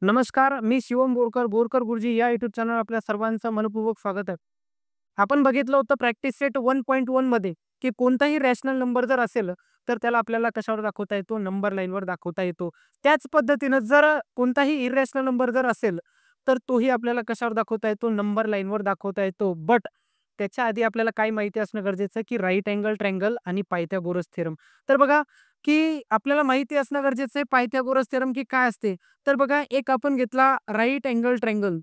नमस्कार, मी शिवम बोरकर, बोरकर गुरुजी या यूट्यूब चॅनल आपल्या सर्वांचं मनपूर्वक स्वागत आहे. आपण बघितलं होतं प्रॅक्टिस सेट 1.1 मध्ये की कोणताही रॅशनल नंबर जर असेल, तर त्याला आपल्याला कशावर दाखवता येतो? नंबर लाईनवर दाखवता येतो. त्याच पद्धतीनं जर कोणताही इरॅशनल नंबर जर असेल, तर तोही आपल्याला कशावर दाखवता येतो? नंबर लाईनवर दाखवता येतो. बट त्याच्या आधी आपल्याला काय माहिती असणं गरजेचं आहे, की राइट अँगल ट्रायंगल आणि पायथागोरस थेरम. तर बघा, की आपल्याला माहिती असणं गरजेचं आहे पायथागोरस थेरम की काय असते? तर बघा, एक आपण घेतला राइट अँगल ट्रायंगल.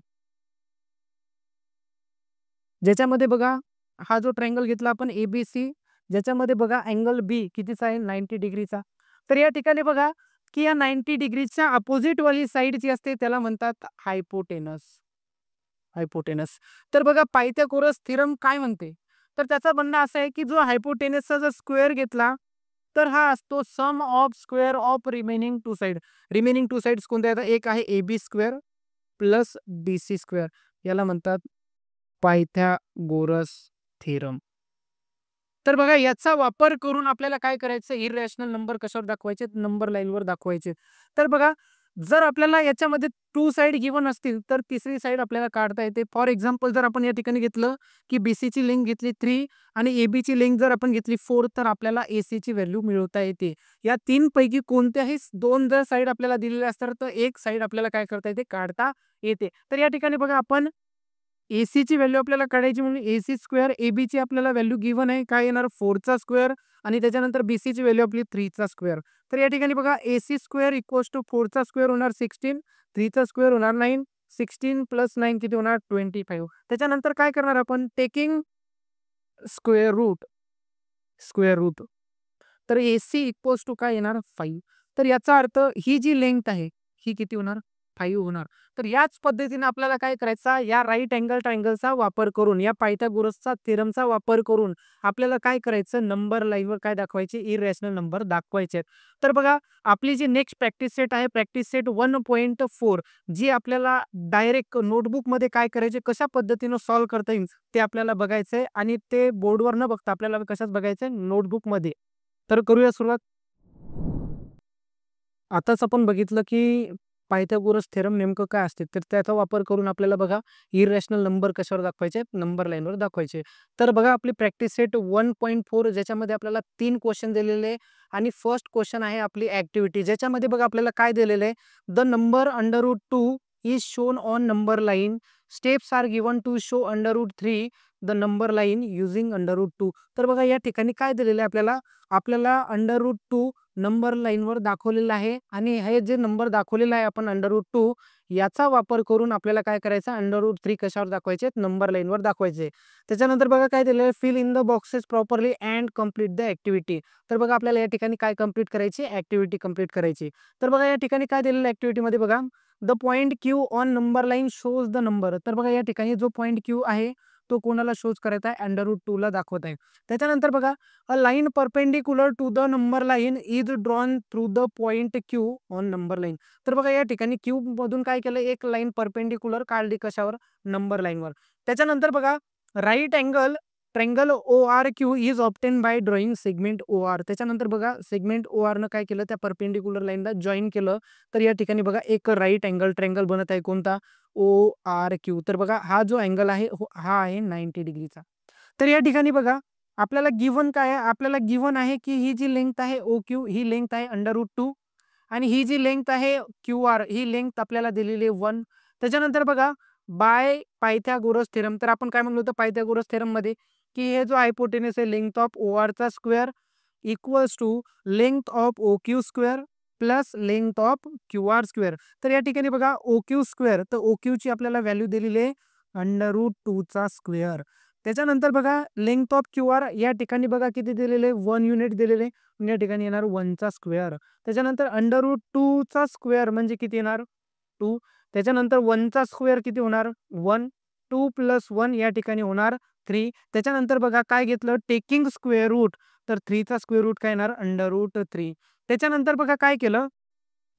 ज्याच्यामध्ये बघा, हा जो ट्रायंगल घेतला आपण एबीसी, ज्याच्यामध्ये बघा अँगल बी कितीचा आहे? 90 डिग्रीचा. तर या ठिकाणी बघा, की या 90 डिग्रीच्या अपोझिट वाली साइड जी असते त्याला म्हणतात हायपोटेनस. हायपोटेनस. तर बघा, पायथागोरस थेरम काय म्हणते? तर त्याचं म्हणणं असं आहे, की जो हायपोटेनसचा जर स्क्वेअर घेतला, तर हा असतो sum of square of remaining two side. Remaining two sides कोणत्या आहेत? एक आहे AB square plus BC square. याला म्हणतात पायथागोरस थेरम. तर बघा, याचा वापर करून आपल्याला काय करायचं? इरॅशनल नंबर कशावर दाखवायचे? नंबर लाईनवर दाखवायचे. तर बघा, जर आपल्याला याच्यामध्ये 2 साइड गिव्हन असतील, तर तिसरी साइड आपल्याला काढता येते. फॉर एक्झाम्पल जर आपण या ठिकाणी घेतलं, की बीसीची लेंग्थ घेतली 3 आणि एबीची लेंग्थ जर आपण घेतली 4, तर आपल्याला एसीची व्हॅल्यू मिळवता येते. या 3 पैकी कोणत्याही 2 जर साइड आपल्याला दिलेल्या असतात, तर एक साइड आपल्याला काय करता येते? काढता येते. तर या ठिकाणी बघा, आपण एसीची व्हॅल्यू आपल्याला काढायची म्हणून एसी स्क्वेअर, एबीची आपल्याला व्हॅल्यू गिव्हन आहे. काय येणार? 4चा स्क्वेअर आणि त्याच्यानंतर बीसीची व्हॅल्यू आपली 3चा स्क्वेअर. तर या ठिकाणी बघा, एसी स्क्वेअर इक्वल्स टू 4चा स्क्वेअर होणार 16, 3चा स्क्वेअर होणार 9, 16 प्लस 9 किती होणार? 25. त्याच्यानंतर काय करणार आपण? Taking square root, square root. तर एसी इक्वल्स टू काय येणार? 5. तर याचा अर्थ ही जी लेंग्थ आहे, ही किती होणार? 5 होणार. तर याच पद्धतीने आपल्याला काय करायचा? या राइट अँगल ट्रायंगलचा वापर करून, या पायथागोरसचा थेरमचा वापर करून आपल्याला काय करायचं? नंबर लाईनवर काय दाखवायचे? इरॅशनल नंबर दाखवायचे आहेत. तर बघा, आपली जी नेक्स्ट प्रॅक्टिस सेट आहे, प्रॅक्टिस सेट 1.4, जी आपल्याला डायरेक्ट नोटबुकमध्ये काय करायचे, कशा पद्धतीनं सॉल्व्ह करता येईल ते आपल्याला बघायचंय आणि ते बोर्डवर न बघता आपल्याला कशात बघायचंय? नोटबुकमध्ये. तर करूया सुरुवात. आताच आपण बघितलं की पायथागोरस थेरम नेमकं काय असते, तर त्याचा वापर करून आपल्याला बघा इरॅशनल नंबर कशावर दाखवायचे? नंबर लाईनवर दाखवायचे. तर बघा, आपली प्रॅक्टिस सेट 1.4 ज्याच्यामध्ये आपल्याला 3 क्वेश्चन दिलेले आहे आणि फर्स्ट क्वेश्चन आहे आपली ॲक्टिव्हिटी, ज्याच्यामध्ये बघा आपल्याला काय दिलेलं आहे? The number √2 is shown on number line. Steps are given to show √3 the number line using √2. तर बघा, या ठिकाणी काय दिलेलं आहे आपल्याला? आपल्याला √2 नंबर लाईनवर दाखवलेला आहे आणि हे जे नंबर दाखवलेला आहे आपण √2, याचा वापर करून आपल्याला काय करायचं? √3 कशावर दाखवायचे? नंबर लाईनवर दाखवायचे. त्याच्यानंतर बघा काय दिलेलं आहे? Fill in the boxes properly and complete the activity. तर बघा, आपल्याला या ठिकाणी काय कंप्लीट करायची? ॲक्टिव्हिटी कंप्लीट करायची. तर बघा, या ठिकाणी काय दिलेलं ॲक्टिव्हिटीमध्ये बघा, the point Q on number line shows the number. तर बघा, या ठिकाणी जो पॉइंट क्यू आहे तो कोणाला शोज करायचा आहे? √2 ला दाखवत आहे. त्याच्यानंतर बघा, a line perpendicular to the number line is drawn through the point Q on number line. तर बघा, या ठिकाणी क्यू मधून काय केलं? एक लाईन परपेंडिक्युलर काढली कशावर? नंबर लाईनवर. त्याच्यानंतर बघा, right angle triangle ORQ is obtain by drawing segment OR. त्याच्यानंतर बघा, सेगमेंट OR न काय केलं? त्या परपेंडिक्युलर लाईनला जॉईन केलं. तर या ठिकाणी बघा, एक राईट अँगल ट्रायंगल बनत आहे. कोणता? ORQ. तर बघा, हा जो अँगल आहे हा आहे 90 डिग्रीचा. तर या ठिकाणी बघा, आपल्याला गिव्हन काय आहे? आपल्याला गिव्हन आहे की ही जी लेंग्थ आहे OQ, ही लेंग्थ आहे √2 आणि ही जी लेंग्थ आहे QR, ही लेंग्थ आपल्याला दिलेली आहे 1. त्याच्यानंतर बघा, बाय पायथागोरस थेरम. तर आपण काय म्हणलो होतं पायथागोरस थेरममध्ये? की हे जो हायपोटेनस आहे, लेंग्थ ऑफ ORचा square equals to length of OQ square plus length of QR square. तर या ठिकाणी बघा, OQ स्क्वेअर, तर OQ ची आपल्याला व्हॅल्यू दिलेली आहे √2चा स्क्वेअर. त्याच्यानंतर बघा, लेंग्थ ऑफ QR या ठिकाणी बघा किती दिलेले? 1 युनिट दिलेले. या ठिकाणी येणार 1चा स्क्वेअर. त्याच्यानंतर √2चा स्क्वेअर म्हणजे किती येणार? 2. त्याच्यानंतर 1चा स्क्वेअर किती होणार? 1. 2 प्लस 1 या ठिकाणी होणार 3. त्याच्यानंतर बघा काय घेतलं? Taking square root. तर 3चा स्क्वेअर रूट काय येणार? √3. त्याच्यानंतर बघा काय केलं?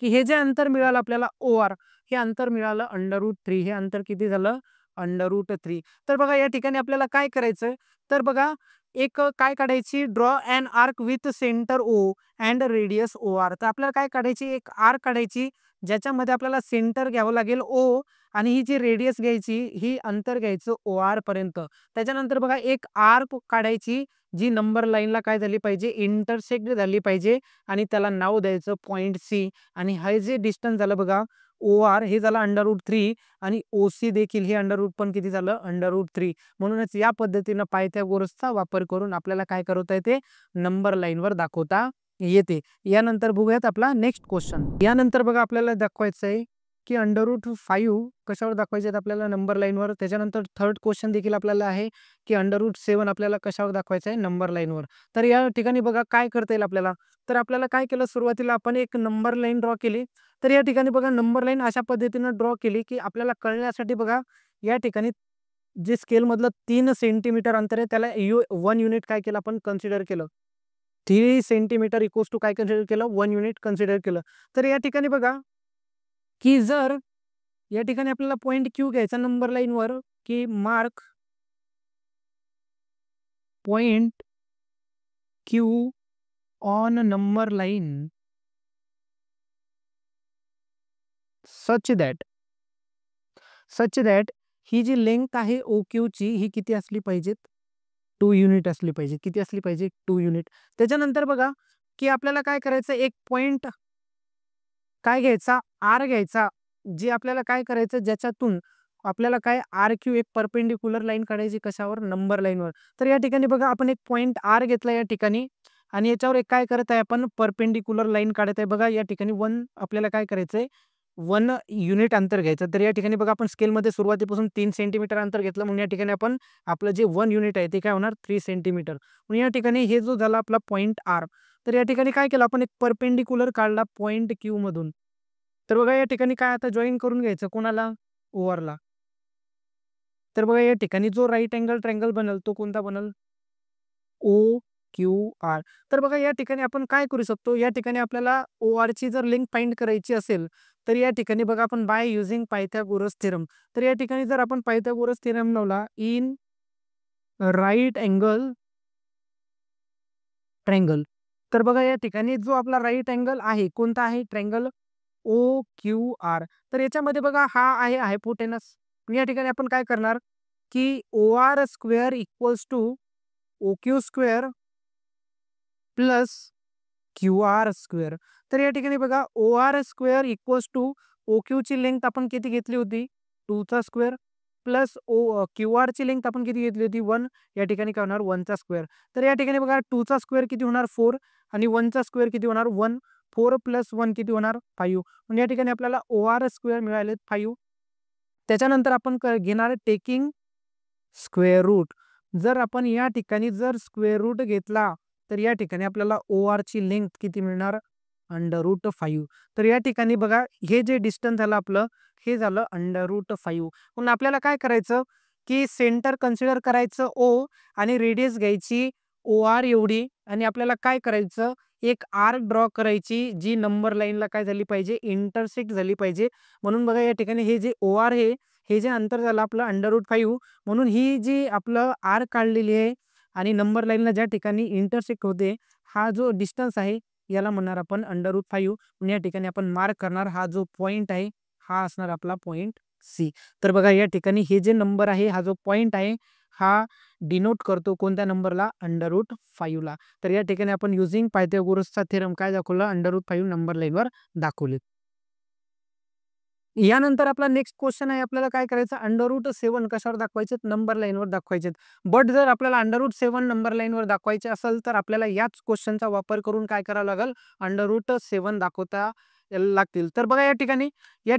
की हे जे अंतर मिळालं आपल्याला OR, हे अंतर मिळालं √3. हे अंतर किती झालं? √3. तर बघा, या ठिकाणी आपल्याला काय करायचं? तर बघा, एक काय काढायची? Draw and arc with centre O and radius OR. तर आपल्याला काय काढायची? एक आर्क काढायची, ज्याच्यामध्ये आपल्याला सेंटर घ्यावं लागेल ओ आणि ही जी रेडियस घ्यायची ही अंतर घ्यायचं ओ आर पर्यंत. त्याच्यानंतर बघा एक आर्क काढायची जी नंबर लाईनला काय झाली पाहिजे इंटरसेक्ट झाली पाहिजे आणि त्याला नाव द्यायचं पॉइंट सी आणि हे जे डिस्टन्स झालं बघा ओ आर हे झालं √3 आणि ओ सी देखील हे अंडर रूट पण किती झालं √3. म्हणूनच या पद्धतीनं पायथागोरसचा वापर करून आपल्याला काय करता येते नंबर लाईनवर दाखवता येते. यानंतर बघूयात आपला नेक्स्ट क्वेश्चन. यानंतर बघा आपल्याला दाखवायचं आहे की √5 कशावर दाखवायचे आहेत आपल्याला नंबर लाईनवर. त्याच्यानंतर थर्ड क्वेश्चन देखील आपल्याला आहे की √7 आपल्याला कशावर दाखवायचं आहे नंबर लाईनवर. तर या ठिकाणी बघा काय करता येईल आपल्याला. तर आपल्याला काय केलं सुरुवातीला आपण एक नंबर लाईन ड्रॉ केली. तर या ठिकाणी बघा नंबर लाईन अशा पद्धतीनं ड्रॉ केली की आपल्याला कळण्यासाठी बघा या ठिकाणी जे स्केल मधलं 3 सेंटीमीटर अंतर आहे त्याला 1 युनिट काय केलं आपण कन्सिडर केलं. 3 सेंटीमीटर इक्वल्स टू काय कन्सिडर केलं 1 युनिट कन्सिडर केलं. तर या ठिकाणी बघा की जर या ठिकाणी आपल्याला पॉइंट क्यू घ्यायचा नंबर लाईनवर की mark point Q on number line such that ही जी लेंथ आहे ओ क्यू ची ही किती असली पाहिजेत 2 युनिट असली पाहिजे. किती असली पाहिजे 2 युनिट. त्याच्यानंतर बघा की आपल्याला काय करायचं एक पॉइंट काय घ्यायचा आर घ्यायचा जे आपल्याला काय करायचं ज्याच्यातून आपल्याला काय आर क्यू एक परपेंडिक्युलर लाईन काढायची कशावर नंबर लाईनवर. तर या ठिकाणी बघा आपण एक पॉइंट आर घेतला या ठिकाणी आणि याच्यावर एक काय करत आहे आपण परपेंडिक्युलर लाईन काढत आहे. बघा या ठिकाणी 1 आपल्याला काय करायचंय 1 युनिट अंतर घ्यायचं. तर या ठिकाणी बघा आपण स्केलमध्ये सुरुवातीपासून 3 सेंटीमीटर अंतर घेतलं म्हणून या ठिकाणी आपण आपलं जे 1 युनिट आहे ते काय होणार 3 सेंटीमीटर. म्हणून या ठिकाणी हे जो झाला आपला पॉइंट आर. तर या ठिकाणी काय केलं आपण एक परपेंडिक्युलर काढला पॉइंट क्यू मधून. तर बघा या ठिकाणी काय आता जॉईन करून घ्यायचं कोणाला ओव्हरला. तर बघा या ठिकाणी जो राईट अँगल ट्रायंगल बनल तो कोणता बनल ओ क्यू आर. तर बघा या ठिकाणी आपण काय करू शकतो या ठिकाणी आपल्याला ओ आर ची जर लिंक फाइंड करायची असेल तर या ठिकाणी बघा आपण बाय युझिंग पायथागोरस थेरम. तर या ठिकाणी जर आपण पायथागोरस थेरम लावला इन राईट अँगल ट्रायंगल. तर बघा या ठिकाणी जो आपला राईट अँगल आहे कोणता आहे ट्रायंगल ओ क्यू आर. तर याच्यामध्ये बघा हा आहे हायपोटेनस. या ठिकाणी आपण काय करणार की O R square equals to O Q square plus Q R square. तर या ठिकाणी बघा O R square equals to O Q ची लेंथ आपण किती घेतली होती 2 चा square plus O Q R ची लेंथ आपण किती घेतली होती 1. या ठिकाणी काय होणार 1 चा स्क्वेअर. तर या ठिकाणी बघा 2 चा स्क्वेअर किती होणार 4 आणि 1 चा स्क्वेअर किती होणार 1. 4 प्लस 1 किती होणार 5. म्हणजे या ठिकाणी आपल्याला ओ आर स्क्वेअर मिळाले 5. त्याच्यानंतर आपण घेणार टेकिंग स्क्वेअर रूट. जर आपण या ठिकाणी जर स्क्वेअर रूट घेतला तर या ठिकाणी आपल्याला ओ आर ची लेंथ किती मिळणार √5. तर या ठिकाणी बघा हे जे डिस्टन्स झालं आपलं हे झालं √5. म्हणून आपल्याला काय करायचं की सेंटर कन्सिडर करायचं ओ आणि रेडियस घ्यायची ओ आर एवढी आणि आपल्याला काय करायचं एक आर्क ड्रॉ करायची जी नंबर लाईनला काय झाली पाहिजे इंटरसेक्ट झाली पाहिजे. म्हणून बघा या ठिकाणी हे जे ओ आर हे जे अंतर झालं आपलं √5 म्हणून ही जी आपलं आर्क काढलेली आहे आणि नंबर लाईनला ज्या ठिकाणी इंटरसेक्ट होते हा जो डिस्टन्स आहे याला म्हणणार आपण √5. म्हणून या ठिकाणी आपण मार्क करणार हा जो पॉइंट आहे हा असणार आपला पॉइंट सी. तर बघा या ठिकाणी हे जे नंबर आहे हा जो पॉइंट आहे हा डिनोट करतो कोणत्या नंबरला √5 ला. तर या ठिकाणी आपण युझिंग पायथागोरसचा थेरम काय दाखवला √5 नंबर लाईनवर दाखवले. यानंतर आपला नेक्स्ट क्वेश्चन आहे आपल्याला काय करायचं √7 कशावर दाखवायचे नंबर लाईनवर दाखवायचे. बट जर आपल्याला √7 नंबर लाईनवर दाखवायचे असेल तर आपल्याला याच क्वेश्चनचा वापर करून काय करावं लागेल √7 दाखवता लागतील. तर बघा या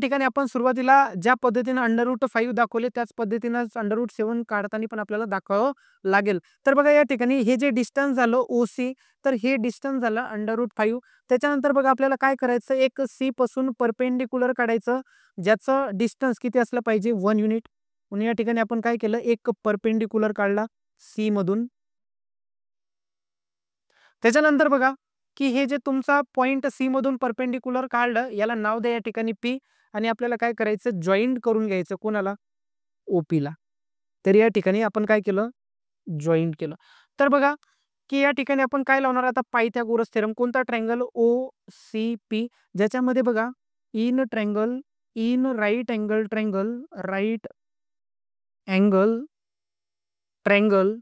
ठिकाणी आपण सुरुवातीला ज्या पद्धतीने √5 दाखवले त्याच पद्धतीनं √7 काढताना पण आपल्याला दाखवावं लागेल. तर बघा या ठिकाणी हे जे डिस्टन्स झालं ओ सी तर हे डिस्टन्स झालं √5. त्याच्यानंतर बघा आपल्याला काय करायचं एक सी पासून परपेंडिक्युलर काढायचं ज्याचं डिस्टन्स किती असलं पाहिजे 1 युनिट. म्हणून या ठिकाणी आपण काय केलं एक परपेंडिक्युलर काढला सी मधून. त्याच्यानंतर बघा की हे जे तुमचा पॉइंट सी मधून परपेंडिक्युलर काढलं याला नाव द्या या ठिकाणी पी आणि आपल्याला काय करायचं जॉईंट करून घ्यायचं कोणाला ओपी ला. तर या ठिकाणी आपण काय केलं जॉईंट केलं. तर बघा की या ठिकाणी आपण काय लावणार आता पायथागोरस थेरम कोणता ट्रायंगल ओ सी पी ज्याच्यामध्ये बघा in triangle, in right angle triangle, right angle triangle,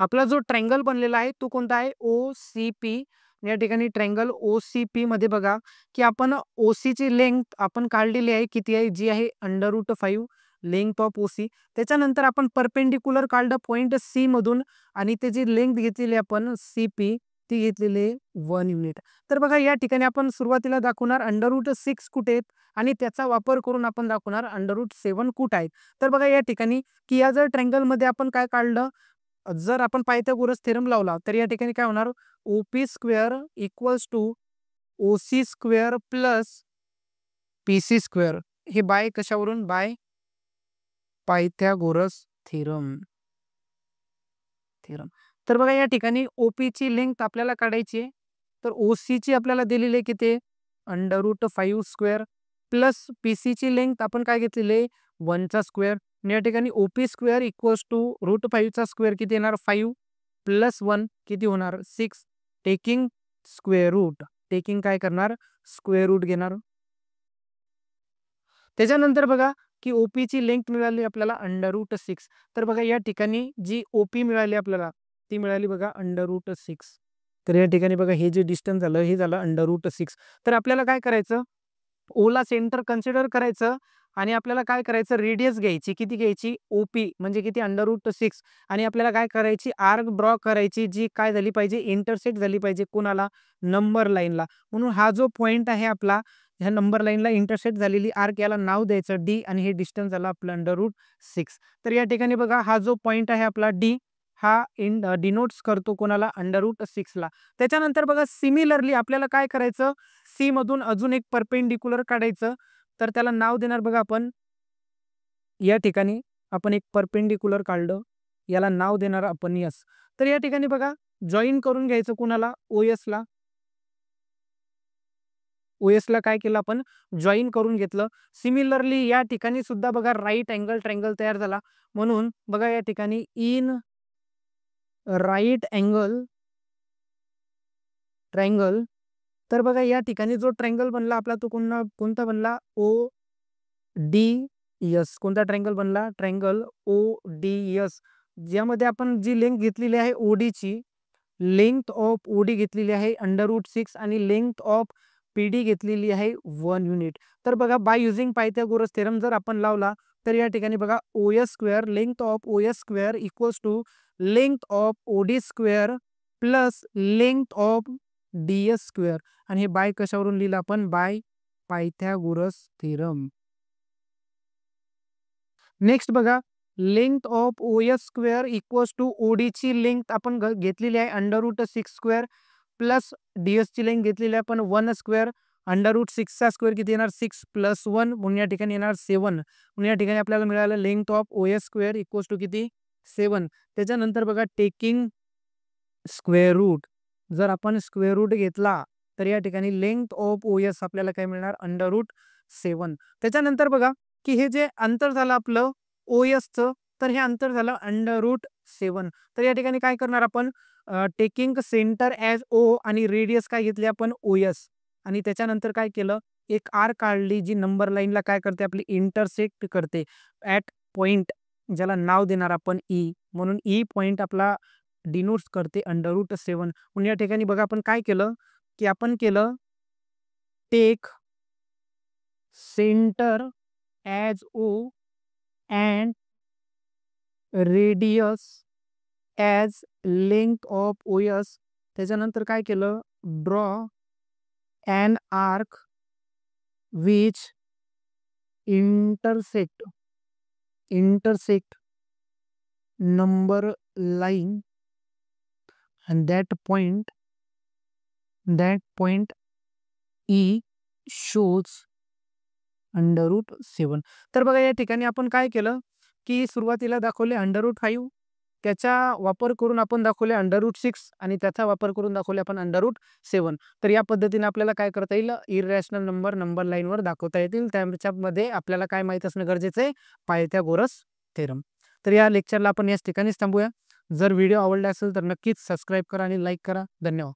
आपला जो ट्रायंगल बनलेला आहे तो कोणता आहे? OCP. या ठिकाणी ट्रायंगल OCP मध्ये बघा की आपण OC ची लेंथ आपण काढलेली आहे, किती आहे? जी आहे √5 लेंथ ऑफ OC. त्याच्यानंतर आपण परपेंडिक्युलर काढलं पॉइंट C मधून आणि त्याची लेंथ घेतलेली आपण CP, ती घेतलेली आहे 1 युनिट. तर बघा या ठिकाणी आपण सुरुवातीला दाखवणार √6 कुठे आहेत आणि त्याचा वापर करून आपण दाखवणार √7 कुठे आहेत. तर बघा या ठिकाणी की या जर ट्रायंगल मध्ये आपण काय काढलं, जर आपण पायथागोरस थेरम लावला तर या ठिकाणी काय होणार? OP square equals to OC square plus PC square. हे बाय कशावरून? By Pythagoras theorem. तर बघा या ठिकाणी OP ची लेंथ आपल्याला काढायची आहे. तर OC ची आपल्याला दिलेली आहे किती? √5 स्क्वेअर प्लस PC ची लेंथ आपण काय घेतलेली आहे? 1 चा स्क्वेअर. या ठिकाणी OP स्क्वेअर इक्वल्स टू √5 चा स्क्वेअर किती येणार? 5 प्लस 1 किती होणार? 6. Taking square route. टेकिंग काय करणार? स्क्वेअर रूट घेणार. त्याच्यानंतर बघा की OP ची लेंथ मिळाली आपल्याला √6. तर बघा या ठिकाणी जी OP मिळाली आपल्याला ती मिळाली बघा √6. तर या ठिकाणी बघा हे जे डिस्टन्स झालं हे झालं √6. तर आपल्याला काय करायचं? ओला सेंटर कन्सिडर करायचं आणि आपल्याला काय करायचं? रेडियस घ्यायची. किती घ्यायची? OP म्हणजे किती? √6. आणि आपल्याला काय करायची? आर्क ड्रॉ करायची, जी काय झाली पाहिजे? इंटरसेक्ट झाली पाहिजे कोणाला? नंबर लाईनला. म्हणून हा जो पॉइंट आहे आपला, ह्या नंबर लाईनला इंटरसेक्ट झालेली आर्क, याला नाव द्यायचं D आणि हे डिस्टन्स झालं आपलं √6. तर या ठिकाणी बघा हा जो पॉइंट आहे आपला D, हा डिनोट्स करतो कोणाला? √6 ला. त्याच्यानंतर बघा सिमिलरली आपल्याला काय करायचं? C मधून अजून एक परपेंडिक्युलर काढायचं. तर त्याला नाव देणार बघा आपण, या ठिकाणी आपण एक परपेंडिक्युलर काढलं, याला नाव देणार आपण S. तर या ठिकाणी बघा जॉईन करून घ्यायचं कोणाला? OS ला. OS ला काय केलं आपण? जॉईन करून घेतलं. सिमिलरली या ठिकाणी सुद्धा बघा राईट अँगल ट्रायंगल तयार झाला. म्हणून बघा या ठिकाणी इन राईट अँगल ट्रायंगल. तर बघा या ठिकाणी जो ट्रायंगल बनला आपला तो कोणता बनला? ODS. कोणता ट्रायंगल बनला? Triangle ODS. ज्यामध्ये आपण जी लेंथ घेतलेली आहे OD ची, लेंथ ऑफ OD घेतलेली आहे √6 आणि लेंथ ऑफ PD घेतलेली आहे 1 युनिट. तर बघा बाय युजिंग पायथागोरस थेरम जर आपण लावला तर या ठिकाणी बघा OS square, length of OS square equals to length of OD square plus length of DS square. आणि हे बाय कशावरून लिहिलं आपण? By Pythagoras theorem. नेक्स्ट बघा length of OS square equals to OD ची लेंथ आपण घेतलेली आहे √6 स्क्वेअर प्लस DS ची लेंथ घेतलेली आहे आपण 1 स्क्वेअर. √6 चा स्क्वेअर किती येणार? 6 प्लस 1 म्हणून या ठिकाणी येणार 7. म्हणून या ठिकाणी आपल्याला मिळालं length of OS square equals to किती? 7. त्याच्यानंतर बघा टेकिंग स्क्वेअर रूट. जर आपण स्क्वेअर रूट घेतला तर या ठिकाणी लेंथ ऑफ OS आपल्याला काय मिळणार? √7. त्याच्यानंतर बघा की हे जे अंतर झालं आपलं OS चं, तर हे अंतर झालं √7. तर या ठिकाणी काय करणार आपण? टेकिंग सेंटर ॲज O आणि रेडियस काय घेतली आपण? OS. आणि त्याच्यानंतर काय केलं? एक आर्क काढली जी नंबर लाईनला काय करते? आपली इंटरसेक्ट करते ॲट पॉइंट, ज्याला नाव देणार आपण E. म्हणून E पॉइंट आपला डिनोट्स करते √7. म्हणून या ठिकाणी बघा आपण काय केलं की आपण केलं take centre as O and radius as length of OS. त्याच्यानंतर काय केलं? Draw an arc which intersect number line and that point E shows √7. तर बघा या ठिकाणी आपण काय केलं की सुरुवातीला दाखवले √5, त्याचा वापर करून आपण दाखवले √6 आणि त्याचा वापर करून दाखवले आपण √7. तर या पद्धतीने आपल्याला काय करता येईल? इररॅशनल नंबर लाईनवर दाखवता येतील. त्याच्यामध्ये आपल्याला काय माहित असणं गरजेचं आहे? Pythagoras theorem. तर या लेक्चरला आपण याच ठिकाणीच थांबूया. जर व्हिडिओ आवडला असेल तर नक्कीच सबस्क्राईब करा आणि लाईक करा. धन्यवाद.